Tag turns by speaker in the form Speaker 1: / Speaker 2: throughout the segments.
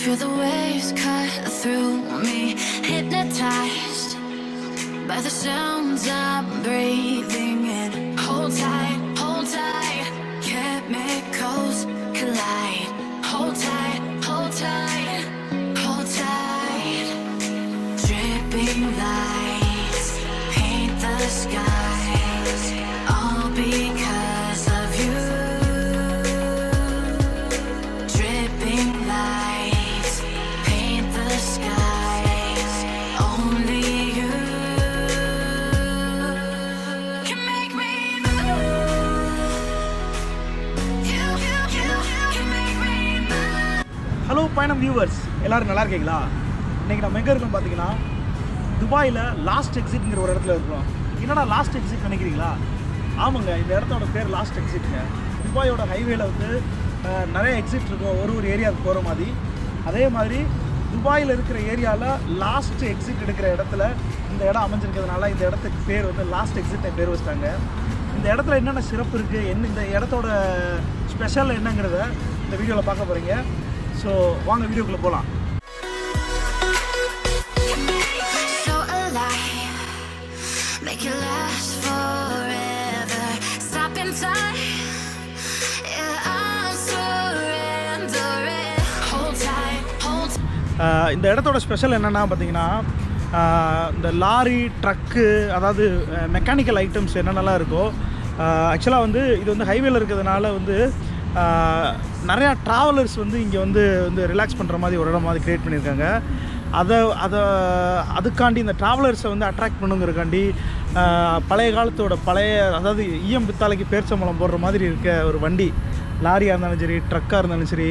Speaker 1: Feel the waves cut through me, hypnotized by the sounds I'm breathing in. Hold tight, chemicals collide. Hold tight, hold tight, hold tight. Dripping lights paint the skies, all because of you. Dripping lights paint the skies, only you can make me move. You can make me move.
Speaker 2: Hello பயணம் viewers, எல்லோரும் நல்லா இருக்கீங்களா? இன்றைக்கி நம்ம எங்கே இருக்கோம் பார்த்தீங்கன்னா, துபாயில் லாஸ்ட் எக்ஸிட்ங்கிற ஒரு இடத்துல இருக்கிறோம். என்னடா லாஸ்ட் எக்ஸிட் நினைக்கிறீங்களா? ஆமாங்க, இந்த இடத்தோட பேர் லாஸ்ட் எக்ஸிட்டுங்க. துபாயோட ஹைவேல வந்து நிறைய எக்ஸிட் இருக்கும், ஒரு ஏரியாவுக்கு போகிற மாதிரி. அதே மாதிரி துபாயில் இருக்கிற ஏரியாவில் லாஸ்ட் எக்ஸிட் எடுக்கிற இடத்துல இந்த இடம் அமைஞ்சிருக்கிறதுனால இந்த இடத்துக்கு பேர் வந்து லாஸ்ட் எக்ஸிட்டை பேர் வச்சிட்டாங்க. இந்த இடத்துல என்னென்ன சிறப்பு இருக்குது, இந்த இடத்தோட ஸ்பெஷல் என்னங்கிறத இந்த வீடியோவில் பார்க்க போகிறீங்க. ஸோ வாங்க வீடியோக்குள்ளே போகலாம்.
Speaker 1: Make it last forever. Stop in time. Yeah, I'm surrendering. Hold tight, hold tight.
Speaker 2: இந்த இடத்தோட ஸ்பெஷல் என்னென்னா பார்த்தீங்கன்னா, இந்த லாரி, ட்ரக்கு, அதாவது மெக்கானிக்கல் ஐட்டம்ஸ் என்னென்னலாம் இருக்கோ. ஆக்சுவலாக வந்து இது வந்து ஹைவேல இருக்கிறதுனால வந்து நிறையா ட்ராவலர்ஸ் வந்து இங்கே வந்து ரிலாக்ஸ் பண்ணுற மாதிரி ஒரு இடம் மாதிரி க்ரியேட் பண்ணியிருக்காங்க. அதுக்காண்டி இந்த ட்ராவலர்ஸை வந்து அட்ராக்ட் பண்ணுங்கிறக்காண்டி பழைய காலத்தோட அதாவது ஈயம் பித்தாளைக்கு பேர்ச்சம்பழம் போடுற மாதிரி இருக்க ஒரு வண்டி, லாரியாக இருந்தாலும் சரி, ட்ரக்காக இருந்தாலும் சரி,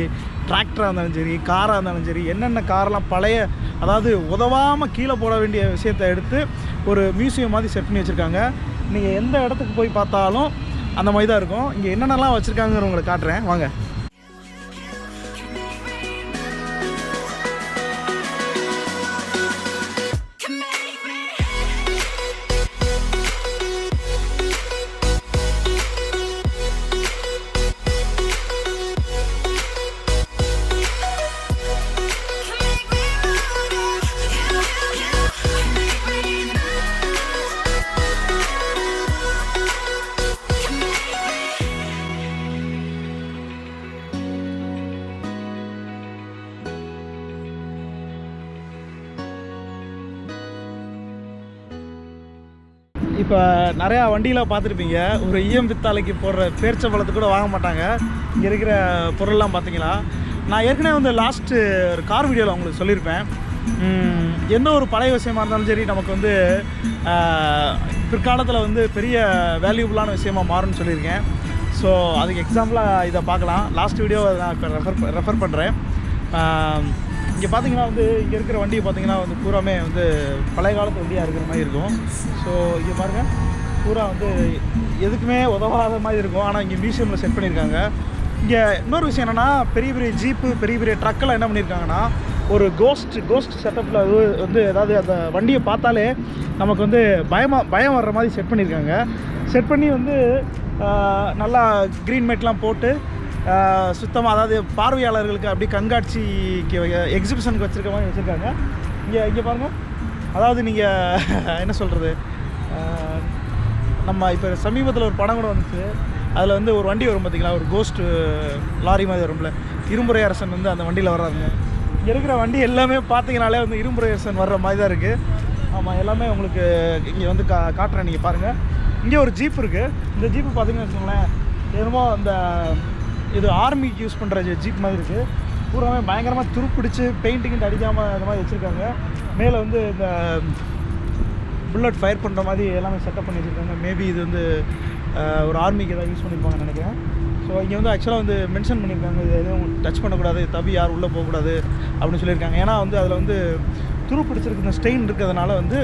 Speaker 2: டிராக்டராக இருந்தாலும் சரி, காராக இருந்தாலும் சரி, என்னென்ன காரெலாம் பழைய, அதாவது உதவாமல் கீழே போட வேண்டிய விஷயத்தை எடுத்து ஒரு மியூசியம் மாதிரி செட் பண்ணி வச்சுருக்காங்க. நீங்கள் எந்த இடத்துக்கு போய் பார்த்தாலும் அந்த மாதிரி தான் இருக்கும். இங்கே என்னென்னலாம் வச்சுருக்காங்கிற உங்களுக்கு காட்டுறேன் வாங்க. இப்போ நிறையா வண்டியில் பார்த்துருப்பீங்க, ஒரு ஈயம் பித்தாளைக்கு போடுற பேர்ச்சம்பழத்துக்கு கூட வாங்க மாட்டாங்க. இங்கே இருக்கிற பொருள்லாம் பார்த்தீங்களா, நான் ஏற்கனவே வந்து லாஸ்ட்டு ஒரு கார் வீடியோவில் உங்களுக்கு சொல்லியிருப்பேன். எந்த ஒரு பழைய விஷயமா இருந்தாலும் சரி, நமக்கு வந்து பிற்காலத்தில் வந்து பெரிய வேல்யூபுளான விஷயமா மாறும்னு சொல்லியிருக்கேன். ஸோ அதுக்கு எக்ஸாம்பிளாக இதை பார்க்கலாம். லாஸ்ட் வீடியோவை நான் இப்போ ரெஃபர் பண்ணுறேன். இங்கே பார்த்தீங்கன்னா வந்து இங்கே இருக்கிற வண்டியை பார்த்தீங்கன்னா வந்து பூராமே வந்து பழைய காலத்து வண்டியாக இருக்கிற மாதிரி இருக்கும். ஸோ இங்கே பாருங்கள், பூரா வந்து எதுக்குமே உதவாத மாதிரி இருக்கும். ஆனால் இங்கே மியூசியமில் செட் பண்ணியிருக்காங்க. இங்கே இன்னொரு விஷயம் என்னென்னா, பெரிய பெரிய ஜீப்பு, பெரிய பெரிய ட்ரக்கெல்லாம் என்ன பண்ணியிருக்காங்கன்னா, ஒரு கோஸ்ட் செட்டப்பில் வந்து ஏதாவது அந்த வண்டியை பார்த்தாலே நமக்கு வந்து பயம் வர்ற மாதிரி செட் பண்ணியிருக்காங்க. செட் பண்ணி வந்து நல்லா க்ரீன் மேட்லாம் போட்டு சுத்தமாக, அதாவது பார்வையாளர்களுக்கு அப்படி கண்காட்சிக்கு எக்ஸிபிஷனுக்கு வச்சுருக்க மாதிரி வச்சுருக்காங்க. இங்கே பாருங்கள், அதாவது நீங்கள் என்ன சொல்கிறது, நம்ம இப்போ சமீபத்தில் ஒரு படம் கூட வந்துச்சு, அதில் வந்து ஒரு வண்டி வரும் பார்த்தீங்களா, ஒரு கோஸ்ட்டு லாரி மாதிரி வரும்ல, இரும்புரை அரசன் வந்து அந்த வண்டியில் வர்றாங்க. இங்கே இருக்கிற வண்டி எல்லாமே பார்த்தீங்கனாலே வந்து இரும்புரை அரசன் வர்ற மாதிரி தான் இருக்குது. ஆமாம், எல்லாமே உங்களுக்கு இங்கே வந்து காட்டுறேன், நீங்கள் பாருங்கள். இங்கே ஒரு ஜீப் இருக்குது. இந்த ஜீப்பு பார்த்தீங்கன்னு வச்சுக்கோங்களேன், என்னமோ அந்த இது ஆர்மிக்கு யூஸ் பண்ணுற ஜீப் மாதிரி இருக்குது. பூராமே பயங்கரமாக துருப்பிடிச்சு பெயிண்டிங் அடிக்காமல் அந்த மாதிரி வச்சுருக்காங்க. மேலே வந்து இந்த புல்லட் ஃபயர் பண்ணுற மாதிரி எல்லாமே செட்டப் பண்ணி வச்சுருக்காங்க. மேபி இது வந்து ஒரு ஆர்மிக்கு எதாவது யூஸ் பண்ணியிருப்பாங்கன்னு நினைக்கிறேன். ஸோ இங்கே வந்து ஆக்சுவலாக வந்து மென்ஷன் பண்ணியிருக்காங்க, இது எதுவும் டச் பண்ணக்கூடாது, தவி யார் உள்ளே போகக்கூடாது அப்படின்னு சொல்லியிருக்காங்க. ஏன்னா வந்து அதில் வந்து துரு பிடிச்சிருக்கு, இந்த ஸ்டெயின் இருக்கிறதுனால வந்து,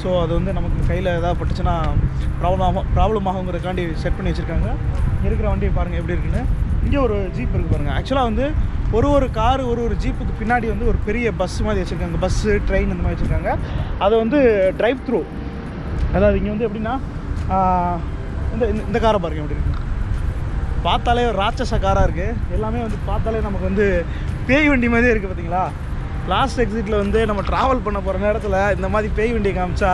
Speaker 2: ஸோ அது வந்து நமக்கு கையில் ஏதாவது பட்டுச்சுன்னா ப்ராப்ளம் ஆகுங்கிறதுக்காண்டி செட் பண்ணி வச்சுருக்காங்க. இங்கே இருக்கிற வண்டியை பாருங்கள் எப்படி இருக்குன்னு. இங்கே ஒரு ஜீப் இருக்குது பாருங்கள். ஆக்சுவலாக வந்து ஒரு காரு ஒரு ஜீப்புக்கு பின்னாடி வந்து ஒரு பெரிய பஸ் மாதிரி வச்சுருக்காங்க. பஸ்ஸு, ட்ரெயின் இந்த மாதிரி வச்சுருக்காங்க. அதை வந்து ட்ரைவ் த்ரூ, அதாவது இங்கே வந்து எப்படின்னா, இந்த காரை பாருங்கள் எப்படி இருக்குது. பார்த்தாலே ஒரு ராட்சச காராக இருக்குது. எல்லாமே வந்து பார்த்தாலே நமக்கு வந்து பேய் வண்டி மாதிரியே இருக்குது பார்த்தீங்களா. லாஸ்ட் எக்ஸிட்டில் வந்து நம்ம ட்ராவல் பண்ண போகிற நேரத்தில் இந்த மாதிரி பேய் வண்டியை காமிச்சா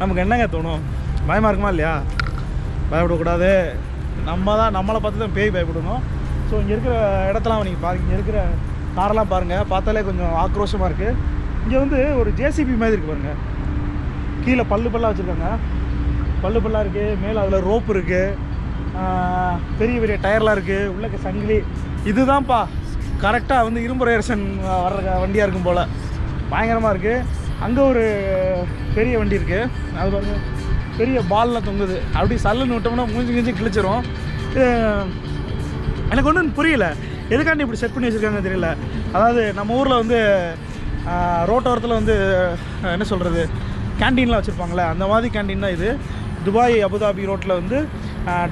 Speaker 2: நமக்கு என்னங்க தோணும்? பயமாக இருக்குமா இல்லையா? பயப்படக்கூடாது. நம்மளை பார்த்து தான் பேய் பயப்படணும். ஸோ இங்கே இருக்கிற இடத்தெல்லாம் நீங்கள் பாருங்கள், இங்கே இருக்கிற காரெல்லாம் பாருங்கள், பார்த்தாலே கொஞ்சம் ஆக்ரோஷமாக இருக்குது. இங்கே வந்து ஒரு ஜேசிபி மாதிரி இருக்குது பாருங்கள். கீழே பல்லாக வச்சுருக்காங்க, பல்லாக இருக்குது. மேலே அதில் ரோப் இருக்குது, பெரிய பெரிய டயர்லாம் இருக்குது, உள்ளக்க சங்கிலி. இதுதான்ப்பா கரெக்டாக வந்து இரும்பு ரேஷன் வர்ற வண்டியாக இருக்கும் போல். பயங்கரமாக இருக்குது. அங்கே ஒரு பெரிய வண்டி இருக்குது, அது பாருங்க, பெரிய பால்லாம் தொங்குது. அப்படி சல்லுன்னு விட்டோம்னா மூஞ்சி கிழிச்சிரும். எனக்கு ஒன்றும் புரியல, எதுக்காண்டி இப்படி செட் பண்ணி வச்சுருக்காங்கன்னு தெரியல. அதாவது நம்ம ஊரில் வந்து ரோட்டோரத்தில் வந்து என்ன சொல்கிறது, கேன்டீன்லாம் வச்சுருப்பாங்களே, அந்த மாதிரி கேன்டீன் தான் இது. துபாய் அபுதாபி ரோட்டில் வந்து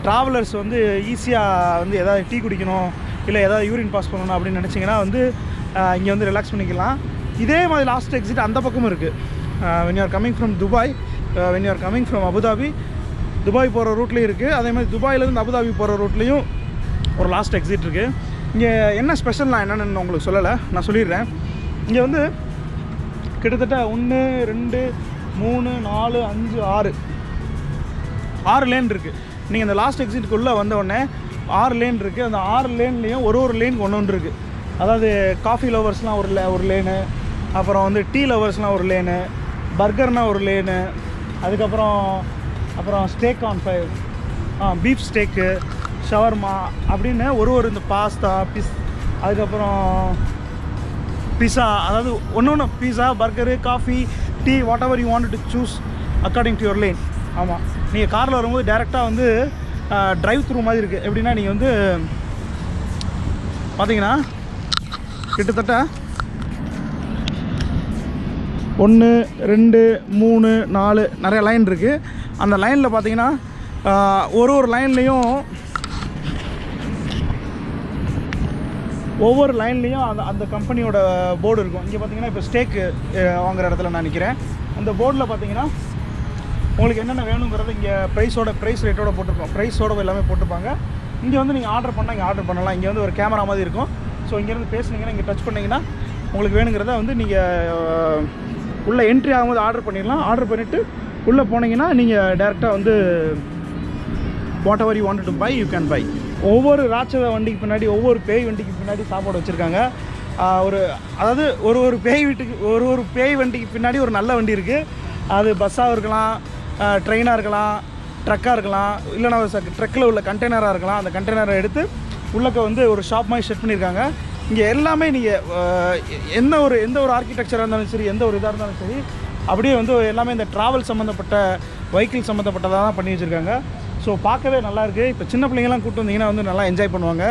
Speaker 2: ட்ராவலர்ஸ் வந்து ஈஸியாக வந்து எதாவது டீ குடிக்கணும், இல்லை ஏதாவது யூரின் பாஸ் பண்ணணும் அப்படின்னு நினச்சிங்கன்னா வந்து இங்கே வந்து ரிலாக்ஸ் பண்ணிக்கலாம். இதே மாதிரி லாஸ்ட் எக்ஸிட் அந்த பக்கமும் இருக்குது. when you are coming from Dubai, when you are coming from Abu Dhabi, Dubai போகிற ரூட்லேயும் இருக்குது. அதே மாதிரி துபாயிலேருந்து அபுதாபி போகிற ரூட்லேயும் ஒரு லாஸ்ட் எக்ஸிட் இருக்குது. இங்கே என்ன ஸ்பெஷல் நான் என்னென்னு உங்களுக்கு சொல்லலை, நான் சொல்லிடுறேன். இங்கே வந்து கிட்டத்தட்ட 1 2 3 4 5 6 லேன் இருக்குது. நீங்கள் இந்த லாஸ்ட் எக்ஸிட்டுக்குள்ளே வந்தவுடனே 6 லேன் இருக்குது. அந்த 6 லேன்லேயும் ஒரு லேனுக்கு ஒன்று இருக்குது. அதாவது காஃபி லவர்ஸ்லாம் ஒரு லேனு, அப்புறம் வந்து டீ லவர்ஸ்லாம் ஒரு லேனு, பர்கர்னால் ஒரு லேனு, அப்புறம் steak on fire, beef steak, ஷவர்மா அப்படின்னு ஒரு இந்த பாஸ்தா அதுக்கப்புறம் பிஸா, அதாவது ஒன்று pizza, burger, coffee, tea, whatever you want to choose according to your lane. ஆமாம், நீங்கள் காரில் வரும்போது டேரெக்டாக வந்து ட்ரைவ் த்ரூ மாதிரி இருக்குது. எப்படின்னா நீங்கள் வந்து பார்த்தீங்கன்னா கிட்டத்தட்ட 1 2 3 4 நிறைய லைன் இருக்குது. அந்த லைனில் பார்த்தீங்கன்னா ஒரு லைன்லேயும் ஒவ்வொரு லைன்லேயும் அந்த கம்பெனியோட போர்டு இருக்கும். இங்கே பார்த்தீங்கன்னா இப்போ ஸ்டேக்கு வாங்குகிற இடத்துல நான் நிற்கிறேன். அந்த போர்டில் பார்த்தீங்கன்னா உங்களுக்கு என்னென்ன வேணுங்கிறது இங்கே ப்ரைஸ் ரேட்டோட போட்டிருக்கோம், ப்ரைஸோட எல்லாமே போட்டிருப்பாங்க. இங்கே வந்து நீங்கள் ஆர்டர் பண்ணால் இங்கே ஆர்டர் பண்ணலாம். இங்கே வந்து ஒரு கேமரா மாதிரி இருக்கும். ஸோ இங்கேருந்து பேசுனீங்கன்னா, இங்கே டச் பண்ணிங்கன்னா உங்களுக்கு வேணுங்கிறத வந்து நீங்கள் உள்ளே என்ட்ரி ஆகும்போது ஆர்டர் பண்ணிடலாம். ஆர்டர் பண்ணிவிட்டு உள்ளே போனீங்கன்னா நீங்கள் டேரெக்டாக வந்து whatever you want to buy you can buy. ஒவ்வொரு ராட்சத வண்டிக்கு பின்னாடி, ஒவ்வொரு பேய் வண்டிக்கு பின்னாடி சாப்பாடு வச்சுருக்காங்க. அதாவது ஒரு பேய் வண்டிக்கு பின்னாடி ஒரு நல்ல வண்டி இருக்குது. அது பஸ்ஸாக இருக்கலாம், ட்ரெயினாக இருக்கலாம், ட்ரக்காக இருக்கலாம், இல்லைனா ட்ரக்கில் உள்ள கண்டெய்னராக இருக்கலாம். அந்த கண்டெய்னரை எடுத்து உள்ளக்க வந்து ஒரு ஷாப் மாதிரி செட் பண்ணியிருக்காங்க. இங்கே எல்லாமே நீங்கள் எந்த ஒரு ஆர்கிடெக்சராக இருந்தாலும் சரி, எந்த ஒரு இதாக இருந்தாலும் சரி, அப்படியே வந்து எல்லாமே இந்த ட்ராவல் சம்மந்தப்பட்ட வெஹிக்கிள் சம்மந்தப்பட்டதாக தான் பண்ணி வச்சுருக்காங்க. ஸோ பார்க்கவே நல்லாயிருக்கு. இப்போ சின்ன பிள்ளைங்கள்லாம் கூப்பிட்டு வந்தீங்கன்னா வந்து நல்லா என்ஜாய் பண்ணுவாங்க,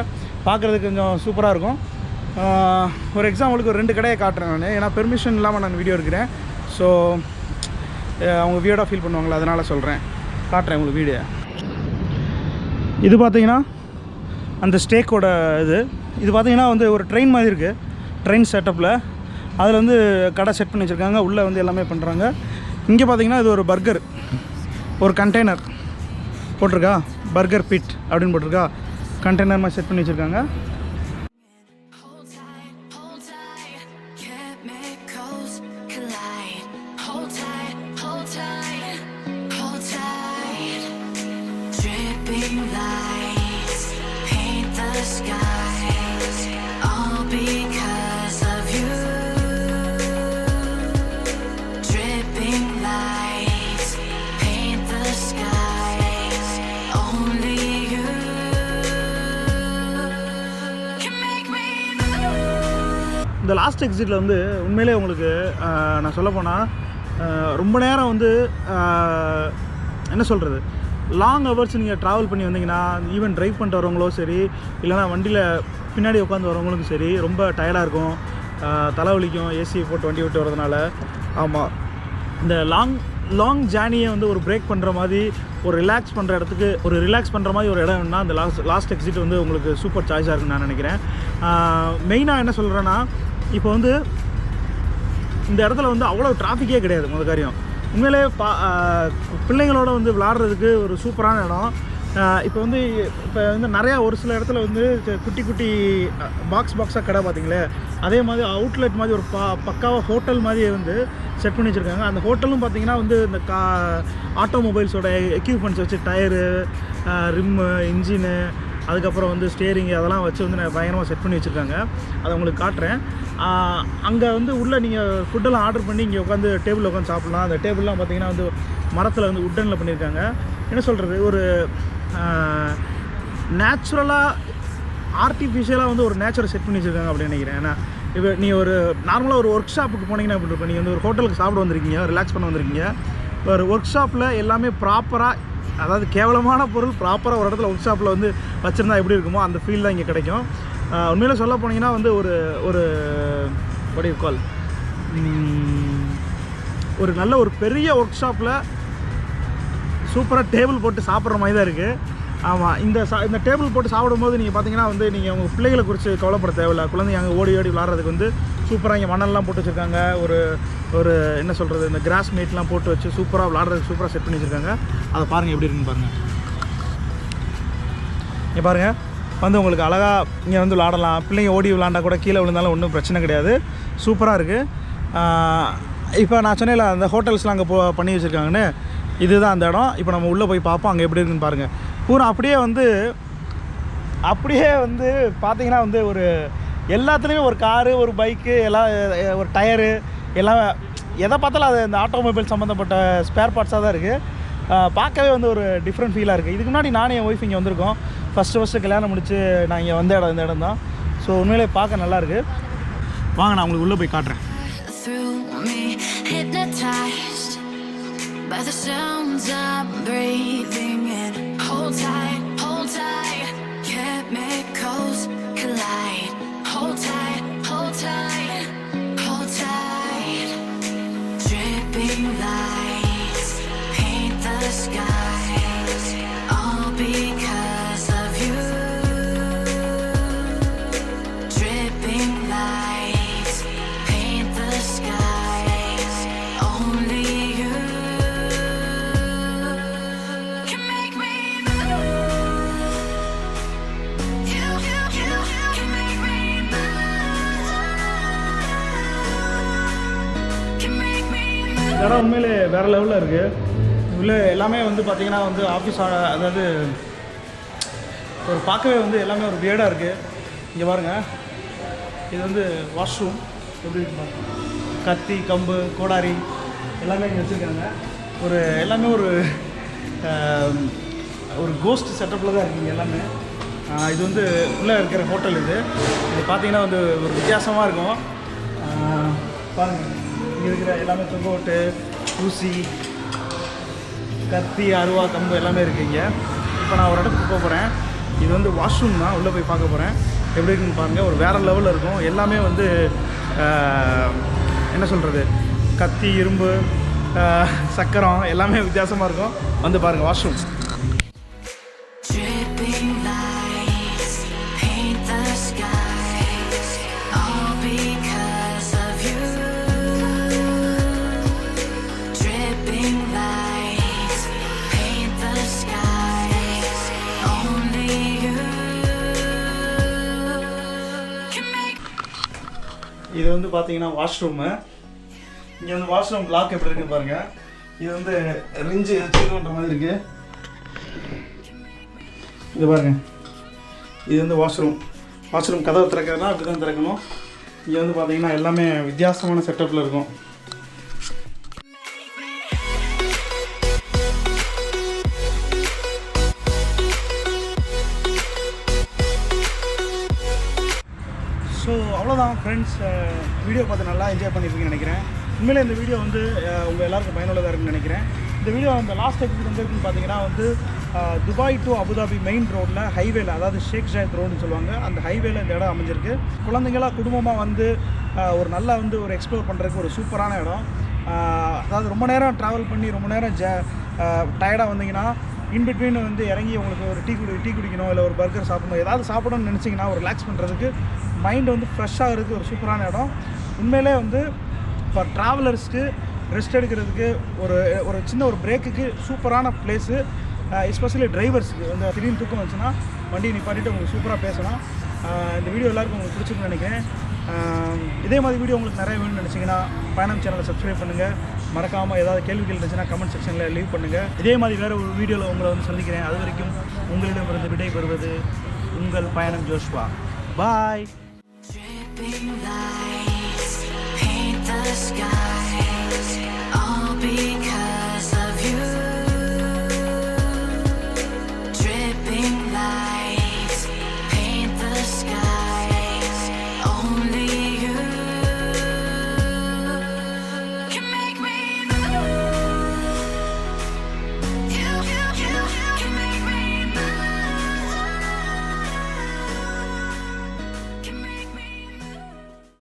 Speaker 2: பார்க்குறதுக்கு கொஞ்சம் சூப்பராக இருக்கும். ஒரு எக்ஸாம்பிளுக்கு ஒரு 2 கடையை காட்டுறேன் நான், ஏன்னா பெர்மிஷன் இல்லாமல் நான் வீடியோ எடுக்கிறேன். ஸோ அவங்க வியர்டாக ஃபீல் பண்ணுவாங்களா, அதனால் சொல்கிறேன், காட்டுறேன் உங்களுக்கு வீடியோ. இது பார்த்தீங்கன்னா அந்த ஸ்டேக்கோட இது பார்த்தீங்கன்னா வந்து ஒரு ட்ரெயின் மாதிரி இருக்குது, ட்ரெயின் செட்டப்பில். அதில் வந்து கடை செட் பண்ணி வச்சுருக்காங்க, உள்ளே வந்து எல்லாமே பண்ணுறாங்க. இங்கே பார்த்தீங்கன்னா இது ஒரு பர்கர், ஒரு கண்டெய்னர் போட்டிருக்கா, பர்கர் பிட் அப்படின்னு போட்டிருக்கா, கண்டெய்னர் மாதிரி செட் பண்ணி வச்சுருக்காங்க. இந்த லாஸ்ட் எக்ஸிட்டில் வந்து உண்மையிலே உங்களுக்கு நான் சொல்ல போனால் ரொம்ப நேரம் வந்து என்ன சொல்கிறது, லாங் ஹவர்ஸ் நீங்கள் ட்ராவல் பண்ணி வந்தீங்கன்னா, ஈவன் ட்ரைவ் பண்ணிட்டு வரவங்களோ சரி, இல்லைனா வண்டியில் பின்னாடி உட்காந்து வரவங்களுக்கும் சரி, ரொம்ப டயர்டாக இருக்கும், தலைவலிக்கும் ஏசி போட்டு வண்டி விட்டு வரதுனால. ஆமாம், இந்த லாங் ஜேர்னியை வந்து ஒரு பிரேக் பண்ணுற மாதிரி, ஒரு ரிலாக்ஸ் பண்ணுற மாதிரி ஒரு இடம் வேணுன்னா அந்த லாஸ்ட் எக்ஸிட் வந்து உங்களுக்கு சூப்பர் சாய்ஸாக இருக்குன்னு நான் நினைக்கிறேன். மெயினாக என்ன சொல்கிறேன்னா, இப்போ வந்து இந்த இடத்துல வந்து அவ்வளோ டிராஃபிக்கே கிடையாது. முதல் காரியம், உண்மையிலே பிள்ளைங்களோட வந்து விளாட்றதுக்கு ஒரு சூப்பரான இடம். இப்போ வந்து நிறையா ஒரு சில இடத்துல வந்து குட்டி குட்டி பாக்ஸாக கடை பார்த்தீங்களே, அதே மாதிரி அவுட்லெட் மாதிரி ஒரு பக்காவாக ஹோட்டல் மாதிரியே வந்து செட் பண்ணி வச்சுருக்காங்க. அந்த ஹோட்டலும் பார்த்தீங்கன்னா வந்து இந்த ஆட்டோமொபைல்ஸோட எக்யூப்மெண்ட்ஸ் வச்சு டயரு, ரிம்மு, இன்ஜினு, அதுக்கப்புறம் வந்து ஸ்டேரிங்கு அதெல்லாம் வச்சு வந்து நான் பயங்கரமாக செட் பண்ணி வச்சுருக்காங்க. அதை உங்களுக்கு காட்டுறேன். அங்கே வந்து உள்ளே நீங்கள் ஃபுட்டெல்லாம் ஆர்டர் பண்ணி இங்கே உட்காந்து டேபிளில் உட்காந்து சாப்பிட்லாம். அந்த டேபிள்லாம் பார்த்தீங்கன்னா வந்து மரத்தில் வந்து உட்டனில் பண்ணியிருக்காங்க. என்ன சொல்கிறது, ஒரு நேச்சுரலாக ஆர்டிஃபிஷியலாக வந்து ஒரு நேச்சுரை செட் பண்ணி வச்சுருக்காங்க அப்படின்னு நினைக்கிறேன். ஏன்னா இப்போ நீ ஒரு நார்மலாக ஒரு ஒர்க் ஷாப்புக்கு போனீங்கன்னா எப்படி இருக்கும், நீங்கள் வந்து ஒரு ஹோட்டலுக்கு சாப்பிட வந்திருக்கீங்க, ரிலாக்ஸ் பண்ண வந்திருக்கீங்க. ஒரு ஒர்க் ஷாப்பில் எல்லாமே ப்ராப்பராக, அதாவது கேவலமான பொருள் ப்ராப்பராக ஒரு இடத்துல ஒர்க் ஷாப்பில் வந்து வச்சுருந்தா எப்படி இருக்குமோ அந்த ஃபீல் தான் இங்கே கிடைக்கும். உண்மையில் சொல்ல போனீங்கன்னா வந்து ஒரு கால் ஒரு நல்ல ஒரு பெரிய ஒர்க் ஷாப்பில் சூப்பராக டேபிள் போட்டு சாப்பிட்ற மாதிரி தான் இருக்குது. ஆமாம், இந்த டேபிள் போட்டு சாப்பிடும்போது நீங்கள் பார்த்தீங்கன்னா வந்து நீங்கள் உங்கள் பிள்ளைகளை குறித்து கவலைப்பட தேவையில்லை. குழந்தைங்க அங்கே ஓடி விளாட்றதுக்கு வந்து சூப்பராக இங்கே மணல்லாம் போட்டு வச்சுருக்காங்க. ஒரு என்ன சொல்கிறது, இந்த கிராஸ் மீட்லாம் போட்டு வச்சு சூப்பராக விளாட்றதுக்கு சூப்பராக செட் பண்ணி வச்சுருக்காங்க. அதை பாருங்கள் எப்படி இருக்குன்னு பாருங்கள். இங்கே பாருங்கள், வந்து உங்களுக்கு அழகாக இங்கே வந்து விளாடலாம். பிள்ளைங்க ஓடி விளாண்டா கூட கீழே விழுந்தாலும் ஒன்றும் பிரச்சனை கிடையாது. சூப்பராக இருக்குது. இப்போ நான் சொன்னேன்ல அந்த ஹோட்டல்ஸ்லாம் அங்கே பண்ணி வச்சுருக்காங்கன்னு, இதுதான் அந்த இடம். இப்போ நம்ம உள்ளே போய் பார்ப்போம் அங்கே எப்படி இருக்குன்னு பாருங்கள். பூரா அப்படியே வந்து பார்த்தீங்கன்னா வந்து ஒரு எல்லாத்துலேயுமே ஒரு காரு, ஒரு பைக்கு, எல்லாம் ஒரு டயரு, எல்லாம் எதை பார்த்தாலும் அது இந்த ஆட்டோமொபைல் சம்மந்தப்பட்ட ஸ்பேர் பார்ட்ஸாக தான் இருக்குது. பார்க்கவே வந்து ஒரு டிஃப்ரெண்ட் ஃபீலாக இருக்குது. இதுக்கு முன்னாடி நானும் என் ஒய்ஃப் இங்கே வந்திருக்கோம். ஃபஸ்ட்டு கல்யாணம் முடிச்சு நான் இங்கே வந்த இடம் இந்த இடம் தான். ஸோ உண்மையிலே பார்க்க நல்லாயிருக்கு. வாங்க நான் உங்களுக்கு உள்ளே போய் காட்டுறேன்.
Speaker 1: By the sounds I'm breathing in. Hold tight, chemicals collide. Hold tight, hold tight, hold tight. Dripping lights paint the skies, all because of you. Dripping lights paint the skies, only you.
Speaker 2: இடம் உண்மையிலே வேறு லெவலில் இருக்குது. உள்ள எல்லாமே வந்து பார்த்திங்கன்னா வந்து ஆஃபீஸ், அதாவது ஒரு பார்க்கவே வந்து எல்லாமே ஒரு வியர்டாக இருக்குது. இங்கே பாருங்கள், இது வந்து வாஷ்ரூம் எப்படி இருக்கு பாருங்கள். கத்தி, கம்பு, கோடாரி எல்லாமே இங்கே வச்சுருக்காங்க. எல்லாமே ஒரு கோஸ்ட் செட்டப்பில் தான் இருக்குங்க எல்லாமே. இது வந்து உள்ளே இருக்கிற ஹோட்டல். இது பார்த்தீங்கன்னா வந்து ஒரு வித்தியாசமாக இருக்கும். பாருங்கள், இங்கே இருக்கிற எல்லாமே தொங்கோட்டு, ஊசி, கத்தி, அருவா, கம்பு எல்லாமே இருக்குங்க. இப்போ நான் ஒரு இடத்துக்கு போக போகிறேன். இது வந்து வாஷ்ரூம் தான். உள்ளே போய் பார்க்க போகிறேன் எப்படி இருக்குன்னு பாருங்கள். ஒரு வேறு லெவலில் இருக்கும். எல்லாமே வந்து என்ன சொல்கிறது, கத்தி, இரும்பு, சக்கரம் எல்லாமே வித்தியாசமாக இருக்கும். வந்து பாருங்கள் வாஷ்ரூம். இது வந்து பார்த்தீங்கன்னா வாஷ்ரூமு. இங்கே வந்து வாஷ்ரூம் பிளாக் எப்படி இருக்குன்னு பாருங்கள். இது வந்து ரிஞ்சு வச்சுக்கிற மாதிரி இருக்குது. இது பாருங்கள், இது வந்து வாஷ்ரூம் கதவை திறக்கிறதுனா அப்படி தான் திறக்கணும். இங்கே வந்து பார்த்தீங்கன்னா எல்லாமே வித்தியாசமான செட்டப்பில் இருக்கும். ஸோ அவ்வளோதான் ஃப்ரெண்ட்ஸ், வீடியோ பார்த்து நல்லா என்ஜாய் பண்ணியிருக்கீங்கன்னு நினைக்கிறேன். உண்மையிலே இந்த வீடியோ வந்து உங்கள் எல்லாருக்கும் பயனுள்ளதாக இருக்குன்னு நினைக்கிறேன். இந்த வீடியோ அந்த லாஸ்ட் எபிசோட் வந்து இருக்குன்னு பார்த்தீங்கன்னா வந்து துபாய் டு அபுதாபி மெயின் ரோட்டில் ஹைவேல, அதாவது ஷேக் ஜாயத் ரோடுன்னு சொல்லுவாங்க, அந்த ஹைவேல இந்த இடம் அமைஞ்சிருக்கு. குழந்தைங்களாம் குடும்பமாக வந்து ஒரு நல்லா வந்து ஒரு எக்ஸ்ப்ளோர் பண்ணுறதுக்கு ஒரு சூப்பரான இடம். அதாவது ரொம்ப நேரம் ட்ராவல் பண்ணி ரொம்ப நேரம் டயர்டாக வந்தீங்கன்னா இன்பிட்வீன் வந்து இறங்கி உங்களுக்கு ஒரு டீ குடிக்கணும், இல்லை ஒரு பர்கர் சாப்பிடணும், ஏதாவது சாப்பிடணும்னு நினச்சிங்கன்னா ஒரு ரிலாக்ஸ் பண்ணுறதுக்கு, மைண்டு வந்து ஃப்ரெஷ்ஷாக இருக்குது ஒரு சூப்பரான இடம். உண்மையிலே வந்து இப்போ ட்ராவலர்ஸ்க்கு ரெஸ்ட் எடுக்கிறதுக்கு ஒரு சின்ன ஒரு பிரேக்குக்கு சூப்பரான பிளேஸு. எஸ்பெஷலி டிரைவர்ஸுக்கு வந்து திடீர்னு தூக்கம் வந்துச்சுன்னா வண்டியை நிப்பாட்டிட்டு உங்களுக்கு சூப்பராக பேசலாம். இந்த வீடியோ எல்லாருக்கும் உங்களுக்கு பிடிச்சிருக்குன்னு நினைக்கிறேன். இதே மாதிரி வீடியோ உங்களுக்கு நிறைய வேணும்னு நினச்சிங்கன்னா பயணம் சேனலை சப்ஸ்கிரைப் பண்ணுங்கள். மறக்காமல் ஏதாவது கேள்விகள் இருந்துச்சுன்னா கமெண்ட் செக்ஷனில் லீவ் பண்ணுங்கள். இதே மாதிரி வேறு ஒரு வீடியோவில் உங்களை வந்து சந்திக்கிறேன். அது வரைக்கும் உங்களிடமிருந்து விடை பெறுவது உங்கள் பயணம் ஜோஷ்வா. பாய்.